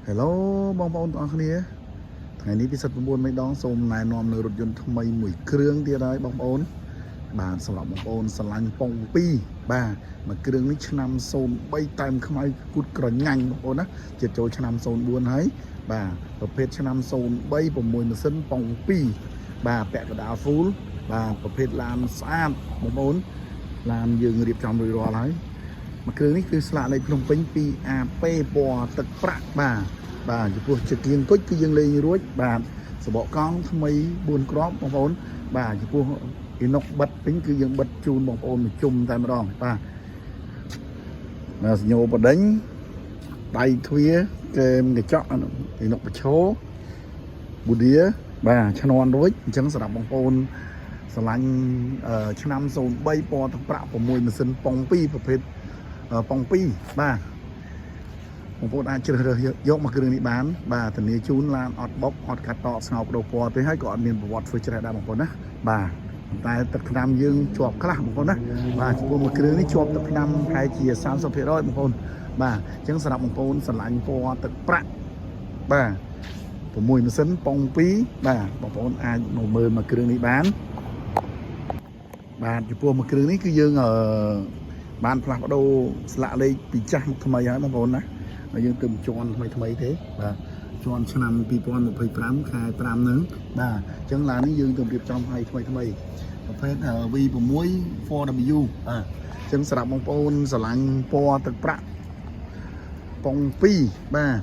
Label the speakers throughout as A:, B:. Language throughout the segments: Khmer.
A: Hello បងប្អូនទាំងអស់គ្នាថ្ងៃនេះពិសិដ្ឋ9មេដងសូមណែនាំនៅរថយន្តថ្មីមួយគ្រឿងទៀតហើយបងប្អូនបាទសម្រាប់បងប្អូនស្រឡាញ់ប៉ុង2បាទមួយគ្រឿងនេះឆ្នាំ03តែមខ្មៅគូតក្រញាញ់បងប្អូនណាជិតចូលឆ្នាំ04ហើយបាទប្រភេទឆ្នាំ03 6ម៉ាស៊ីនប៉ុង2បាទពាក់កណ្ដាល full បាទប្រភេទឡានស្អាតបងប្អូនឡានយើងរៀបចំរួចរាល់ហើយមួយគ្រឿងនេះគឺស្លាកលេខភ្នំពេញ 2AP ពណ៌ទឹកប្រាក់បាទចំពោះជាគៀងគុជគឺយើងលេងរួចបាទសបកកង់ថ្មី4គ្រាប់បងប្អូនបាទចំពោះអ៊ីណុកបិទពេញគឺយើងបិទជូនបងប្អូនមួយជុំតែម្ដងបាទសញ្ញោបដិញដៃទ្វាកេមកញ្ចក់អ៊ីណុកបឆោប៊ូឌាបាទឈ្នន់រួចអញ្ចឹងសម្រាប់បងប្អូនស្រឡាញ់ឆ្នាំ03ពណ៌ទឹកប្រាក់6ម៉ាស៊ីនប៉ុង2ប្រភេទប៉ុង2បាទបងប្អូនអាចជ្រើសរើសយកមកគ្រឿងនេះបានបាទធានាជូនឡានអត់បុកអត់កាត់តស្ងោបដោពណ៌ទេហើយក៏អត់មានប្រវត្តិធ្វើច្រេះដែរបងប្អូនណាបាទតែទឹកថ្នាំយើងជាប់ខ្លះបងប្អូនណាបាទចំពោះមួយគ្រឿងនេះជាប់ទឹកថ្នាំប្រហែលជា 30% បងប្អូនបាទអញ្ចឹងសម្រាប់បងប្អូនស្រឡាញ់ពណ៌ទឹកប្រាក់បាទ6ម៉ាស៊ីនប៉ុង2បាទបងប្អូនអាចមកមើលមកគ្រឿងនេះបានបាទចំពោះមួយគ្រឿងនេះគឺយើងបានផ្លាស់ប្ដូរស្លាកលេខពីចាស់មកថ្មីហើយបងប្អូនណាយើងទើបជន់ថ្មីទេបាទជន់ឆ្នាំ2025ខែ5ហ្នឹងបាទអញ្ចឹងឡាននេះយើងទើបរៀបចំឲ្យថ្មីប្រភេទ V6 4W បាទអញ្ចឹងសម្រាប់បងប្អូនស្រឡាញ់ពណ៌ទឹកប្រាក់ប៉ុង2បាទ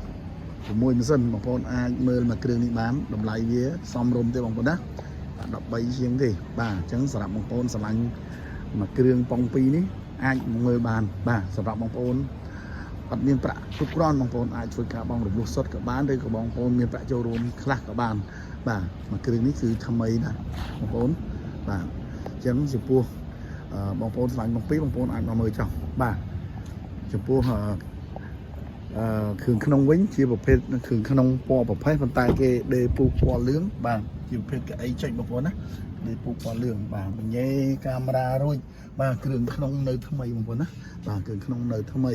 A: 6ម៉ាស៊ីនបងប្អូនអាចមើលមកគ្រឿងនេះបានតម្លៃវាសមរម្យទេបងប្អូនណា13ជាងទេបាទអញ្ចឹងសម្រាប់បងប្អូនស្រឡាញ់មកគ្រឿងប៉ុង2នេះអាចមើលបានបាទសម្រាប់បងប្អូនអត់មានប្រាក់គ្រប់គ្រាន់បងប្អូនអាចធ្វើការបង់រំលោះសុទ្ធក៏បានឬក៏បងប្អូនមានប្រាក់ចូលរួមខ្លះក៏បានបាទមួយគ្រឿងនេះគឺថ្មីណាស់បងប្អូនបាទអញ្ចឹងចំពោះបងប្អូនស្លាញ់ប៉ុង2បងប្អូនអាចមកមើលចោះបាទចំពោះគ្រឿងក្នុងវិញជាប្រភេទគ្រឿងក្នុងពណ៌ប្រភេទប៉ុន្តែគេដេពូពណ៌លឿងបាទជាប្រភេទកៅអីចុចបងប្អូនណាដេពូពណ៌លឿងបាទបញ្ញាកាមេរ៉ារួចបាទគ្រឿងក្នុងនៅថ្មីបងប្អូនណាបាទគ្រឿងក្នុងនៅថ្មី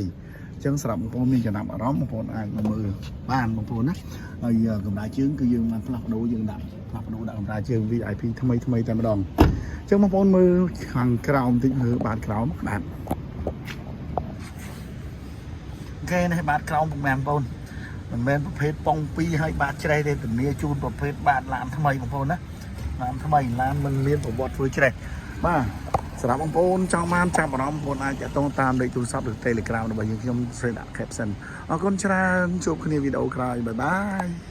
A: អញ្ចឹងសម្រាប់បងប្អូនមានចំណាប់អារម្មណ៍បងប្អូនអាចមកមើលបានបងប្អូនណាហើយកម្រាលជើងគឺយើងបានផ្លាស់ប្ដូរយើងដាក់កម្រាលជើង VIP ថ្មីតែម្ដងអញ្ចឹងបងប្អូនមើលខាងក្រោមបន្តិចមើលបាតក្រោមបាទគេនេះបាតក្រោមពុកម៉ែបងប្អូនមិនមែនប្រភេទប៉ុង2ហើយបាតច្រេះទេធានាជូនប្រភេទបាតឡានថ្មីបងប្អូនណាឡានថ្មីឡានមិនមានប្រវត្តិធ្វើច្រេះបាទសម្រាប់បងប្អូនចង់បានចាប់អារម្មណ៍បងប្អូនអាចតាក់ទងតាមលេខទូរស័ព្ទឬ Telegram របស់យើងខ្ញុំស្រីដាក់ caption អរគុណច្រើនជួបគ្នាវីដេអូក្រោយបាយបាយ